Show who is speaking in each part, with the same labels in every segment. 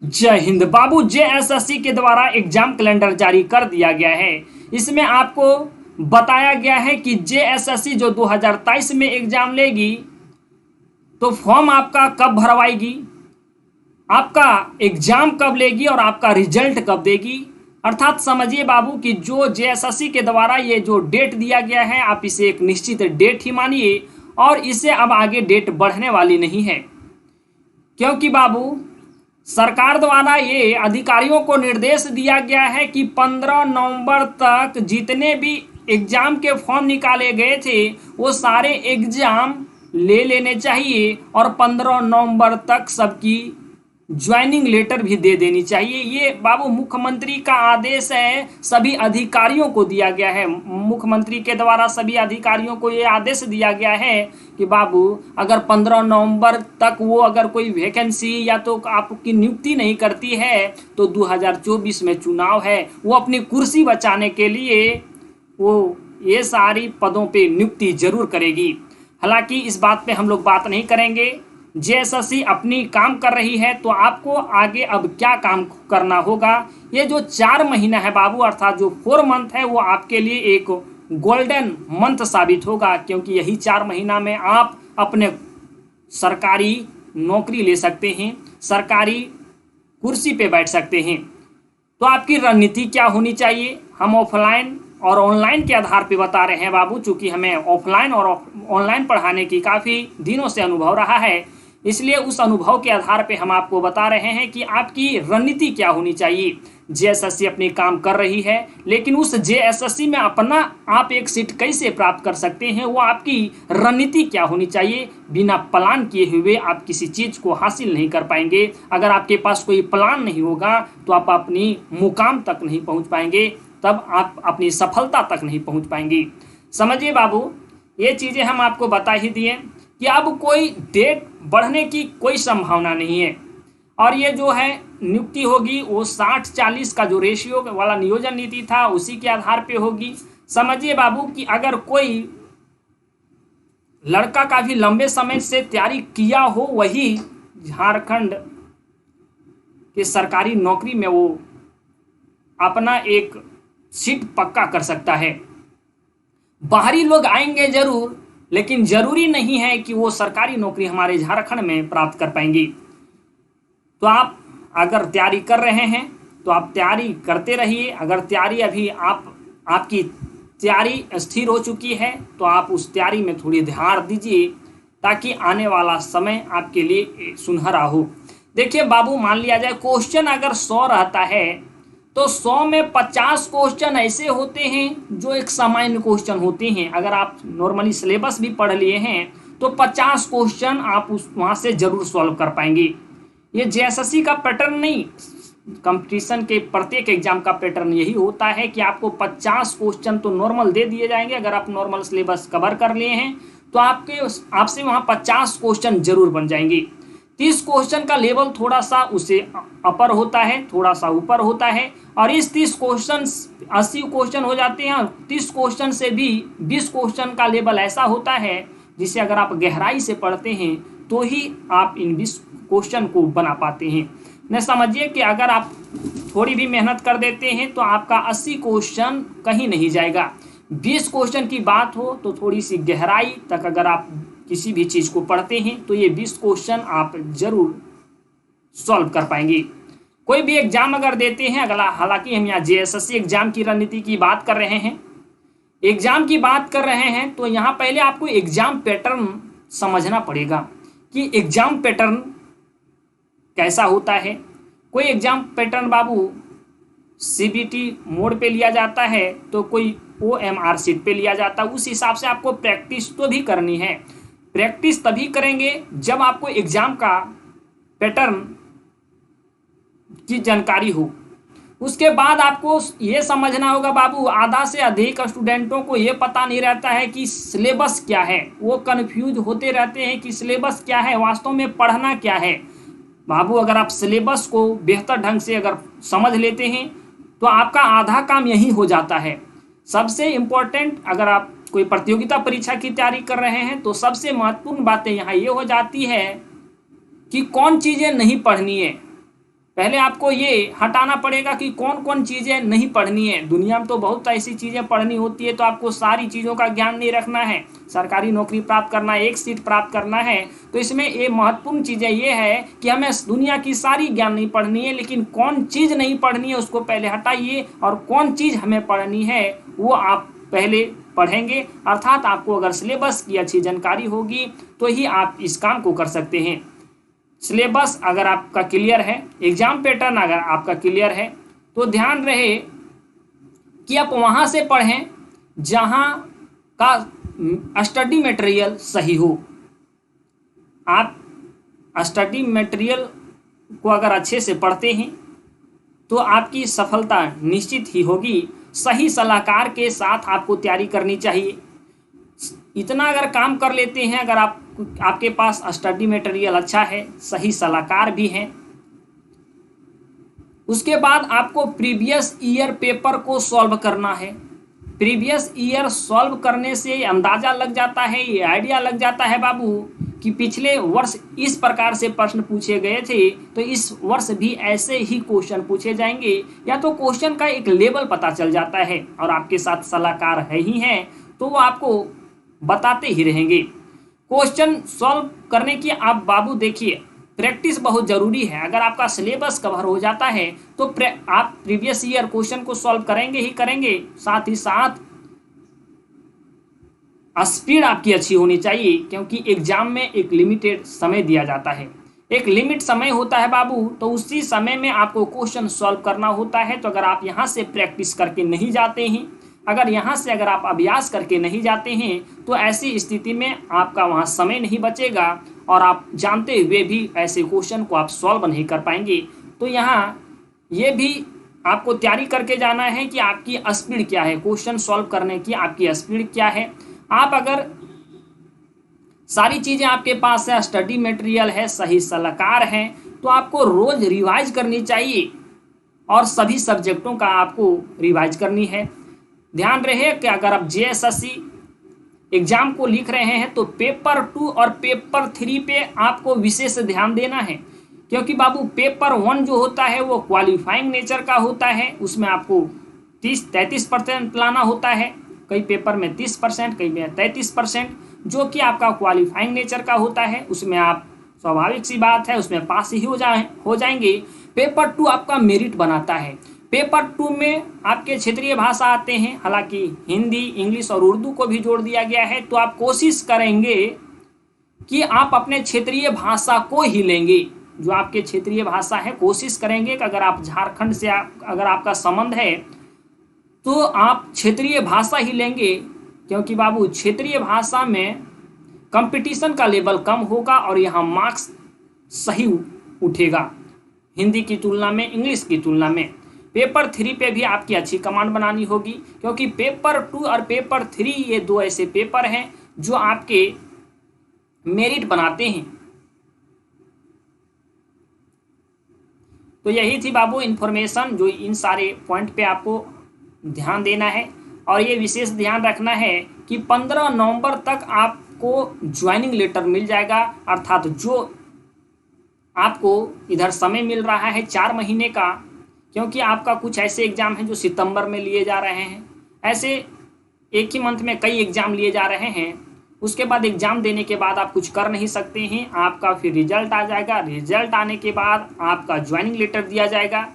Speaker 1: जय हिंद बाबू। जेएसएससी के द्वारा एग्जाम कैलेंडर जारी कर दिया गया है। इसमें आपको बताया गया है कि जेएसएससी जो 2023 में एग्जाम लेगी तो फॉर्म आपका कब भरवाएगी, आपका एग्जाम कब लेगी और आपका रिजल्ट कब देगी। अर्थात समझिए बाबू कि जो जेएसएससी के द्वारा ये जो डेट दिया गया है आप इसे एक निश्चित डेट ही मानिए और इसे अब आगे डेट बढ़ने वाली नहीं है, क्योंकि बाबू सरकार द्वारा ये अधिकारियों को निर्देश दिया गया है कि 15 नवंबर तक जितने भी एग्जाम के फॉर्म निकाले गए थे वो सारे एग्जाम ले लेने चाहिए और 15 नवंबर तक सबकी ज्वाइनिंग लेटर भी दे देनी चाहिए। ये बाबू मुख्यमंत्री का आदेश है, सभी अधिकारियों को दिया गया है। मुख्यमंत्री के द्वारा सभी अधिकारियों को ये आदेश दिया गया है कि बाबू अगर 15 नवंबर तक वो अगर कोई वैकेंसी या तो आपकी नियुक्ति नहीं करती है तो 2024 में चुनाव है, वो अपनी कुर्सी बचाने के लिए वो ये सारी पदों पे नियुक्ति जरूर करेगी। हालांकि इस बात पे हम लोग बात नहीं करेंगे। जेएसएससी अपनी काम कर रही है तो आपको आगे अब क्या काम करना होगा। ये जो 4 महीना है बाबू अर्थात जो 4 मंथ है वो आपके लिए एक गोल्डन मंथ साबित होगा, क्योंकि यही 4 महीना में आप अपने सरकारी नौकरी ले सकते हैं, सरकारी कुर्सी पे बैठ सकते हैं। तो आपकी रणनीति क्या होनी चाहिए, हम ऑफलाइन और ऑनलाइन के आधार पे बता रहे हैं बाबू, चूंकि हमें ऑफलाइन और ऑनलाइन पढ़ाने की काफ़ी दिनों से अनुभव रहा है, इसलिए उस अनुभव के आधार पे हम आपको बता रहे हैं कि आपकी रणनीति क्या होनी चाहिए। जेएसएससी अपनी काम कर रही है, लेकिन उस जेएसएससी में अपना आप एक सीट कैसे प्राप्त कर सकते हैं, वो आपकी रणनीति क्या होनी चाहिए। बिना प्लान किए हुए आप किसी चीज़ को हासिल नहीं कर पाएंगे। अगर आपके पास कोई प्लान नहीं होगा तो आप अपनी मुकाम तक नहीं पहुंच पाएंगे, तब आप अपनी सफलता तक नहीं पहुंच पाएंगे। समझिए बाबू, ये चीज़ें हम आपको बता ही दिए कि अब कोई डेट बढ़ने की कोई संभावना नहीं है और ये जो है नियुक्ति होगी वो 60-40 का जो रेशियो वाला नियोजन नीति था उसी के आधार पे होगी। समझिए बाबू कि अगर कोई लड़का काफ़ी लंबे समय से तैयारी किया हो वही झारखंड के सरकारी नौकरी में वो अपना एक सीट पक्का कर सकता है। बाहरी लोग आएंगे जरूर, लेकिन जरूरी नहीं है कि वो सरकारी नौकरी हमारे झारखंड में प्राप्त कर पाएंगी। तो आप अगर तैयारी कर रहे हैं तो आप तैयारी करते रहिए। अगर तैयारी अभी आपकी तैयारी स्थिर हो चुकी है तो आप उस तैयारी में थोड़ी ध्यान दीजिए ताकि आने वाला समय आपके लिए सुनहरा हो। देखिए बाबू, मान लिया जाए क्वेश्चन अगर 100 रहता है तो 100 में 50 क्वेश्चन ऐसे होते हैं जो एक सामान्य क्वेश्चन होते हैं। अगर आप नॉर्मली सिलेबस भी पढ़ लिए हैं तो 50 क्वेश्चन आप वहाँ से जरूर सॉल्व कर पाएंगे। ये जेएसएससी का पैटर्न नहीं, कंपटीशन के प्रत्येक एग्जाम का पैटर्न यही होता है कि आपको 50 क्वेश्चन तो नॉर्मल दे दिए जाएंगे। अगर आप नॉर्मल सिलेबस कवर कर लिए हैं तो आपसे वहाँ 50 क्वेश्चन जरूर बन जाएंगे। 30 क्वेश्चन का लेवल थोड़ा सा उसे अपर होता है, थोड़ा सा ऊपर होता है, और इस 30 क्वेश्चन 80 क्वेश्चन हो जाते हैं और 30 क्वेश्चन से भी 20 क्वेश्चन का लेवल ऐसा होता है जिसे अगर आप गहराई से पढ़ते हैं तो ही आप इन 20 क्वेश्चन को बना पाते हैं। न समझिए कि अगर आप थोड़ी भी मेहनत कर देते हैं तो आपका 80 क्वेश्चन कहीं नहीं जाएगा। 20 क्वेश्चन की बात हो तो थोड़ी सी गहराई तक अगर आप किसी भी चीज़ को पढ़ते हैं तो ये 20 क्वेश्चन आप जरूर सॉल्व कर पाएंगे। कोई भी एग्जाम अगर देते हैं, अगला हालांकि हम यहाँ जेएसएससी एग्जाम की रणनीति की बात कर रहे हैं, एग्जाम की बात कर रहे हैं, तो यहाँ पहले आपको एग्जाम पैटर्न समझना पड़ेगा कि एग्जाम पैटर्न कैसा होता है। कोई एग्जाम पैटर्न बाबू सीबीटी मोड पे लिया जाता है तो कोई ओएमआर सीट पे लिया जाता है। उस हिसाब से आपको प्रैक्टिस तो भी करनी है। प्रैक्टिस तभी करेंगे जब आपको एग्जाम का पैटर्न की जानकारी हो। उसके बाद आपको ये समझना होगा बाबू, आधा से अधिक स्टूडेंटों को ये पता नहीं रहता है कि सिलेबस क्या है, वो कन्फ्यूज होते रहते हैं कि सिलेबस क्या है, वास्तव में पढ़ना क्या है। बाबू अगर आप सिलेबस को बेहतर ढंग से अगर समझ लेते हैं तो आपका आधा काम यही हो जाता है। सबसे इम्पोर्टेंट, अगर आप कोई प्रतियोगिता परीक्षा की तैयारी कर रहे हैं तो सबसे महत्वपूर्ण बातें यहाँ ये हो जाती है कि कौन चीज़ें नहीं पढ़नी है, पहले आपको ये हटाना पड़ेगा कि कौन कौन चीज़ें नहीं पढ़नी है। दुनिया में तो बहुत ऐसी चीज़ें पढ़नी होती है, तो आपको सारी चीज़ों का ज्ञान नहीं रखना है। सरकारी नौकरी प्राप्त करना है, एक सीट प्राप्त करना है, तो इसमें ये महत्वपूर्ण चीज़ें ये है कि हमें दुनिया की सारी ज्ञान नहीं पढ़नी है, लेकिन कौन चीज़ नहीं पढ़नी है उसको पहले हटाइए, और कौन चीज़ हमें पढ़नी है वो आप पहले पढ़ेंगे। अर्थात आपको अगर सिलेबस की अच्छी जानकारी होगी तो ही आप इस काम को कर सकते हैं। सिलेबस अगर आपका क्लियर है, एग्जाम पैटर्न अगर आपका क्लियर है, तो ध्यान रहे कि आप वहाँ से पढ़ें जहाँ का स्टडी मटेरियल सही हो। आप स्टडी मटेरियल को अगर अच्छे से पढ़ते हैं तो आपकी सफलता निश्चित ही होगी। सही सलाहकार के साथ आपको तैयारी करनी चाहिए। इतना अगर काम कर लेते हैं, अगर आपके पास स्टडी मटेरियल अच्छा है, सही सलाहकार भी हैं, उसके बाद आपको प्रीवियस ईयर पेपर को सॉल्व करना है। प्रीवियस ईयर सॉल्व करने से अंदाज़ा लग जाता है, ये आइडिया लग जाता है बाबू कि पिछले वर्ष इस प्रकार से प्रश्न पूछे गए थे, तो इस वर्ष भी ऐसे ही क्वेश्चन पूछे जाएंगे, या तो क्वेश्चन का एक लेवल पता चल जाता है। और आपके साथ सलाहकार है ही हैं तो वो आपको बताते ही रहेंगे। क्वेश्चन सॉल्व करने की आप बाबू देखिए, प्रैक्टिस बहुत ज़रूरी है। अगर आपका सिलेबस कवर हो जाता है तो आप प्रीवियस ईयर क्वेश्चन को सॉल्व करेंगे ही करेंगे, साथ ही साथ स्पीड आपकी अच्छी होनी चाहिए, क्योंकि एग्जाम में एक लिमिटेड समय दिया जाता है, एक लिमिट समय होता है बाबू, तो उसी समय में आपको क्वेश्चन सॉल्व करना होता है। तो अगर आप यहाँ से प्रैक्टिस करके नहीं जाते हैं, अगर आप अभ्यास करके नहीं जाते हैं, तो ऐसी स्थिति में आपका वहाँ समय नहीं बचेगा और आप जानते हुए भी ऐसे क्वेश्चन को आप सॉल्व नहीं कर पाएंगे। तो यहाँ ये भी आपको तैयारी करके जाना है कि आपकी स्पीड क्या है, क्वेश्चन सॉल्व करने की आपकी स्पीड क्या है। आप अगर सारी चीज़ें आपके पास है, स्टडी मटेरियल है, सही सलाहकार हैं, तो आपको रोज रिवाइज करनी चाहिए और सभी सब्जेक्टों का आपको रिवाइज करनी है। ध्यान रहे कि अगर आप JSSC एग्जाम को लिख रहे हैं तो पेपर 2 और पेपर 3 पे आपको विशेष ध्यान देना है, क्योंकि बाबू पेपर 1 जो होता है वो क्वालिफाइंग नेचर का होता है, उसमें आपको 30-33% लाना होता है, कई पेपर में 30%, कई में 33%, जो कि आपका क्वालिफाइंग नेचर का होता है। उसमें आप स्वाभाविक सी बात है उसमें पास ही हो जाएंगे। पेपर 2 आपका मेरिट बनाता है। पेपर 2 में आपके क्षेत्रीय भाषा आते हैं, हालांकि हिंदी, इंग्लिश और उर्दू को भी जोड़ दिया गया है, तो आप कोशिश करेंगे कि आप अपने क्षेत्रीय भाषा को ही लेंगे। जो आपके क्षेत्रीय भाषा है, कोशिश करेंगे कि अगर आप झारखंड से अगर आपका संबंध है तो आप क्षेत्रीय भाषा ही लेंगे, क्योंकि बाबू क्षेत्रीय भाषा में कंपटीशन का लेवल कम होगा और यहाँ मार्क्स सही उठेगा हिंदी की तुलना में, इंग्लिश की तुलना में। पेपर 3 पे भी आपकी अच्छी कमांड बनानी होगी, क्योंकि पेपर 2 और पेपर 3 ये दो ऐसे पेपर हैं जो आपके मेरिट बनाते हैं। तो यही थी बाबू इन्फॉर्मेशन, जो इन सारे पॉइंट पे आपको ध्यान देना है। और ये विशेष ध्यान रखना है कि 15 नवंबर तक आपको ज्वाइनिंग लेटर मिल जाएगा, अर्थात जो आपको इधर समय मिल रहा है 4 महीने का, क्योंकि आपका कुछ ऐसे एग्ज़ाम हैं जो सितंबर में लिए जा रहे हैं, ऐसे एक ही मंथ में कई एग्ज़ाम लिए जा रहे हैं। उसके बाद एग्ज़ाम देने के बाद आप कुछ कर नहीं सकते हैं, आपका फिर रिजल्ट आ जाएगा, रिजल्ट आने के बाद आपका ज्वाइनिंग लेटर दिया जाएगा,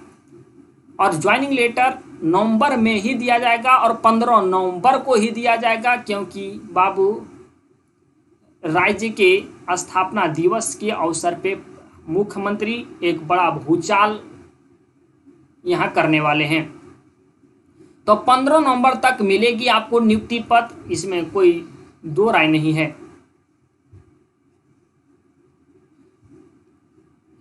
Speaker 1: और ज्वाइनिंग लेटर नवंबर में ही दिया जाएगा और 15 नवंबर को ही दिया जाएगा, क्योंकि बाबू राज्य के स्थापना दिवस के अवसर पे मुख्यमंत्री एक बड़ा भूचाल यहाँ करने वाले हैं। तो 15 नवंबर तक मिलेगी आपको नियुक्ति पत्र, इसमें कोई दो राय नहीं है।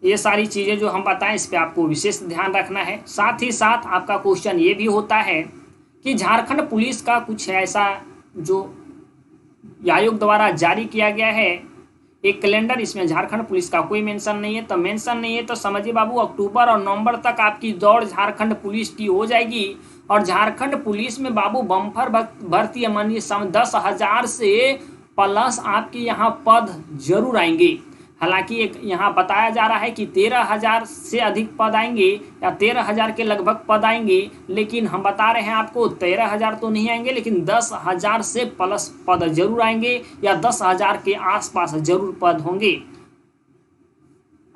Speaker 1: ये सारी चीज़ें जो हम बताएं इस पे आपको विशेष ध्यान रखना है। साथ ही साथ आपका क्वेश्चन ये भी होता है कि झारखंड पुलिस का कुछ ऐसा जो आयोग द्वारा जारी किया गया है एक कैलेंडर, इसमें झारखंड पुलिस का कोई मेंशन नहीं है। तो मेंशन नहीं है तो समझिए बाबू अक्टूबर और नवंबर तक आपकी दौड़ झारखंड पुलिस की हो जाएगी, और झारखंड पुलिस में बाबू बम्पर भर्ती मानिए 10,000 से प्लस आपके यहाँ पद जरूर आएंगे। हालांकि एक यहाँ बताया जा रहा है कि 13,000 से अधिक पद आएंगे या 13,000 के लगभग पद आएंगे, लेकिन हम बता रहे हैं आपको 13,000 तो नहीं आएंगे, लेकिन 10,000 से प्लस पद जरूर आएंगे या 10,000 के आसपास जरूर पद होंगे।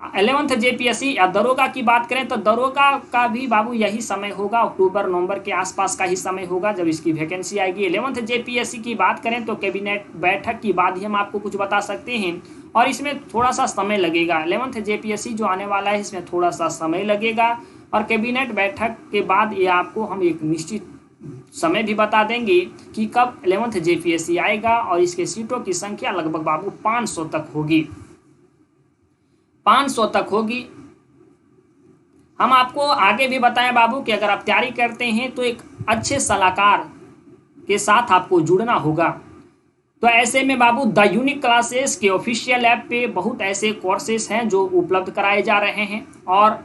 Speaker 1: 11th जेपीएससी या दरोगा की बात करें तो दरोगा का भी बाबू यही समय होगा, अक्टूबर नवंबर के आसपास का ही समय होगा जब इसकी वैकेंसी आएगी। 11th जेपीएससी की बात करें तो कैबिनेट बैठक के बाद ही हम आपको कुछ बता सकते हैं और इसमें थोड़ा सा समय लगेगा। 11th जेपीएससी जो आने वाला है इसमें थोड़ा सा समय लगेगा और कैबिनेट बैठक के बाद ये आपको हम एक निश्चित समय भी बता देंगे कि कब 11th जेपीएससी आएगा और इसके सीटों की संख्या लगभग बाबू 500 तक होगी, 500 तक होगी। हम आपको आगे भी बताएं बाबू कि अगर आप तैयारी करते हैं तो एक अच्छे सलाहकार के साथ आपको जुड़ना होगा। तो ऐसे में बाबू द यूनिक क्लासेस के ऑफिशियल ऐप पे बहुत ऐसे कोर्सेस हैं जो उपलब्ध कराए जा रहे हैं और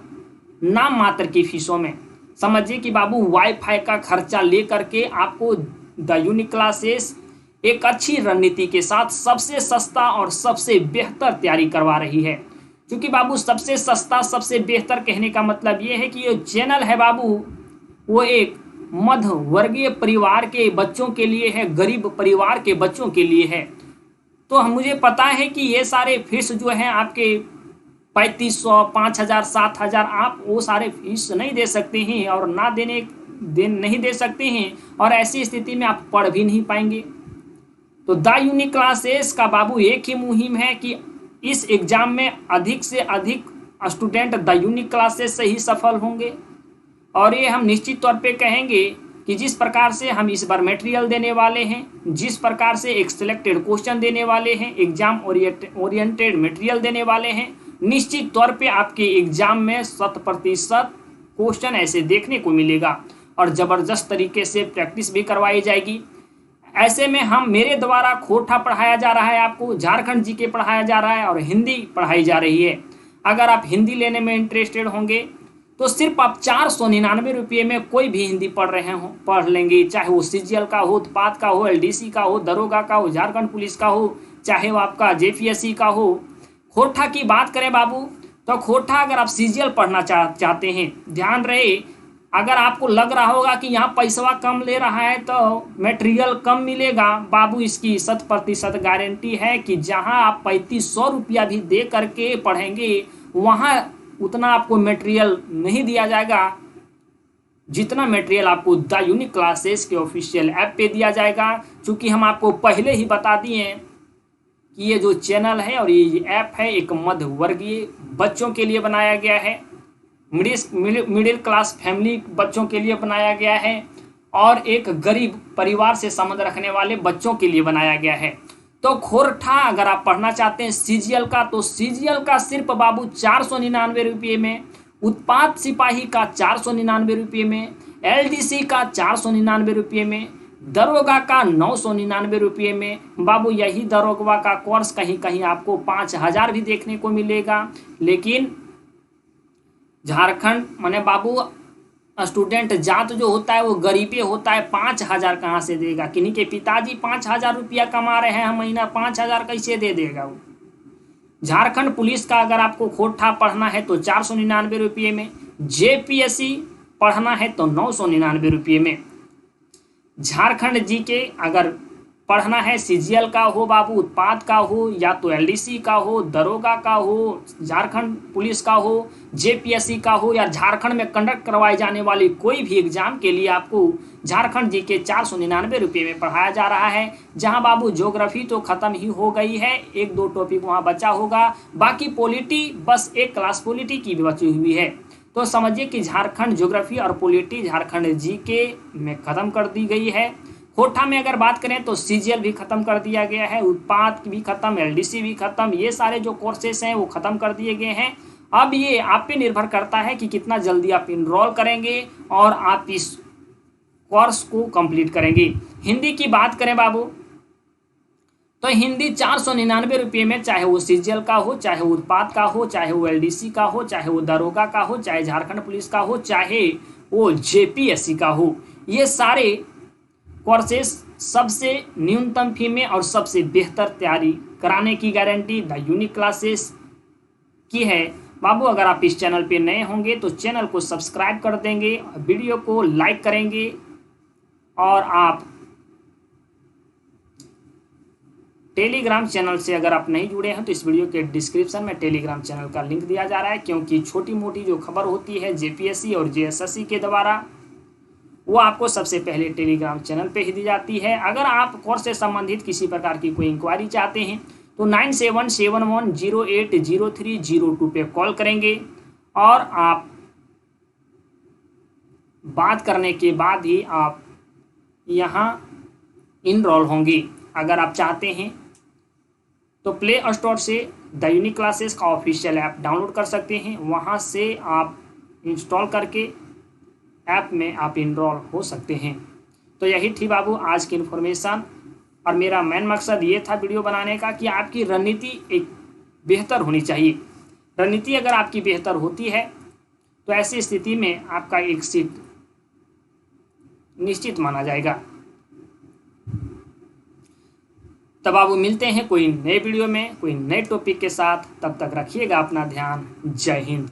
Speaker 1: नाम मात्र की फीसों में। समझिए कि बाबू वाईफाई का खर्चा लेकर के आपको द यूनिक क्लासेस एक अच्छी रणनीति के साथ सबसे सस्ता और सबसे बेहतर तैयारी करवा रही है। क्योंकि बाबू सबसे सस्ता सबसे बेहतर कहने का मतलब ये है कि ये चैनल है बाबू वो एक मध्य वर्गीय परिवार के बच्चों के लिए है, गरीब परिवार के बच्चों के लिए है। तो मुझे पता है कि ये सारे फीस जो हैं आपके 3,500, 5,000, 7,000 आप वो सारे फीस नहीं दे सकते हैं और ना नहीं दे सकते हैं और ऐसी स्थिति में आप पढ़ भी नहीं पाएंगे। तो द यूनिक क्लासेस का बाबू एक ही मुहिम है कि इस एग्जाम में अधिक से अधिक स्टूडेंट द यूनिक क्लासेस से ही सफल होंगे और ये हम निश्चित तौर पे कहेंगे कि जिस प्रकार से हम इस बार मटेरियल देने वाले हैं, जिस प्रकार से एक सिलेक्टेड क्वेश्चन देने वाले हैं, एग्जाम ओरिएंटेड मटेरियल देने वाले हैं, निश्चित तौर पे आपके एग्जाम में 100% क्वेश्चन ऐसे देखने को मिलेगा और ज़बरदस्त तरीके से प्रैक्टिस भी करवाई जाएगी। ऐसे में हम मेरे द्वारा खोटा पढ़ाया जा रहा है, आपको झारखंड जीके पढ़ाया जा रहा है और हिंदी पढ़ाई जा रही है। अगर आप हिंदी लेने में इंटरेस्टेड होंगे तो सिर्फ आप 499 रुपये में कोई भी हिंदी पढ़ लेंगे, चाहे वो सीजीएल का हो, उत्पाद का हो, एलडीसी का हो, दरोगा का हो, झारखंड पुलिस का हो, चाहे वो आपका जेपीएससी का हो। खोटा की बात करें बाबू तो खोटा अगर आप सीजीएल पढ़ना चाहते हैं, ध्यान रहे अगर आपको लग रहा होगा कि यहाँ पैसा कम ले रहा है तो मटेरियल कम मिलेगा, बाबू इसकी 100% गारंटी है कि जहाँ आप 3,500 रुपया भी दे करके पढ़ेंगे वहाँ उतना आपको मटेरियल नहीं दिया जाएगा जितना मटेरियल आपको द यूनिक क्लासेस के ऑफिशियल ऐप पे दिया जाएगा। क्योंकि हम आपको पहले ही बता दिए कि ये जो चैनल है और ये ऐप है एक मध्य वर्गीय बच्चों के लिए बनाया गया है, मिडिल क्लास फैमिली बच्चों के लिए बनाया गया है और एक गरीब परिवार से संबंध रखने वाले बच्चों के लिए बनाया गया है। तो खोरठा अगर आप पढ़ना चाहते हैं सीजीएल का तो सीजीएल का सिर्फ बाबू 499 रुपये में, उत्पाद सिपाही का 499 रुपये में, एलडीसी का 499 रुपये में, दरोगा का 999 रुपये में। बाबू यही दरोगा का कोर्स कहीं कहीं आपको 5,000 भी देखने को मिलेगा, लेकिन झारखंड माने बाबू स्टूडेंट जात जो होता है वो गरीबी होता है, 5,000 कहाँ से देगा? किन्हीं के पिताजी 5,000 रुपया कमा रहे हैं महीना, 5,000 कैसे दे देगा वो? झारखंड पुलिस का अगर आपको खोटा पढ़ना है तो 499 रुपये में, जेपीएससी पढ़ना है तो 999 रुपये में, झारखंड जीके अगर पढ़ना है सीजीएल का हो बाबू, उत्पाद का हो या तो एलडीसी का हो, दरोगा का हो, झारखंड पुलिस का हो, जेपीएससी का हो या झारखंड में कंडक्ट करवाई जाने वाली कोई भी एग्जाम के लिए आपको झारखंड जी के 499 रुपये में पढ़ाया जा रहा है। जहां बाबू ज्योग्राफी तो खत्म ही हो गई है, 1-2 टॉपिक वहां बचा होगा, बाकी पॉलिटी बस एक क्लास पॉलिटी की भी बची हुई है। तो समझिए कि झारखंड ज्योग्राफी और पॉलिटी झारखंड जीके में खत्म कर दी गई है। खोटा में अगर बात करें तो सीजीएल भी खत्म कर दिया गया है, उत्पाद भी खत्म, एलडीसी भी खत्म, ये सारे जो कोर्सेस हैं वो खत्म कर दिए गए हैं। अब ये आप पे निर्भर करता है कि कितना जल्दी आप इनरोल करेंगे और आप इस कोर्स को कंप्लीट करेंगे। हिंदी की बात करें बाबू तो हिंदी 499 रुपये में, चाहे वो सीजीएल का हो, चाहे वो उत्पाद का हो, चाहे वो एलडीसी का हो, चाहे वो दरोगा का हो, चाहे झारखंड पुलिस का हो, चाहे वो जेपीएससी का हो, ये सारे कोर्सेस सबसे न्यूनतम फी में और सबसे बेहतर तैयारी कराने की गारंटी द यूनिक क्लासेस की है। बाबू अगर आप इस चैनल पे नए होंगे तो चैनल को सब्सक्राइब कर देंगे, वीडियो को लाइक करेंगे, और आप टेलीग्राम चैनल से अगर आप नहीं जुड़े हैं तो इस वीडियो के डिस्क्रिप्शन में टेलीग्राम चैनल का लिंक दिया जा रहा है, क्योंकि छोटी मोटी जो खबर होती है जेपीएससी और जेएसएससी के द्वारा वो आपको सबसे पहले टेलीग्राम चैनल पे ही दी जाती है। अगर आप कोर्स से संबंधित किसी प्रकार की कोई इंक्वायरी चाहते हैं तो 9771080302 पे कॉल करेंगे और आप बात करने के बाद ही आप यहाँ इनरोल होंगे। अगर आप चाहते हैं तो प्ले स्टोर से द यूनिक क्लासेस का ऑफिशियल ऐप डाउनलोड कर सकते हैं, वहाँ से आप इंस्टॉल करके ऐप में आप इनरोल हो सकते हैं। तो यही थी बाबू आज की इन्फॉर्मेशन, और मेरा मेन मकसद ये था वीडियो बनाने का कि आपकी रणनीति एक बेहतर होनी चाहिए। रणनीति अगर आपकी बेहतर होती है तो ऐसी स्थिति में आपका एक सीट निश्चित माना जाएगा। तब बाबू मिलते हैं कोई नए वीडियो में कोई नए टॉपिक के साथ, तब तक रखिएगा अपना ध्यान। जय हिंद।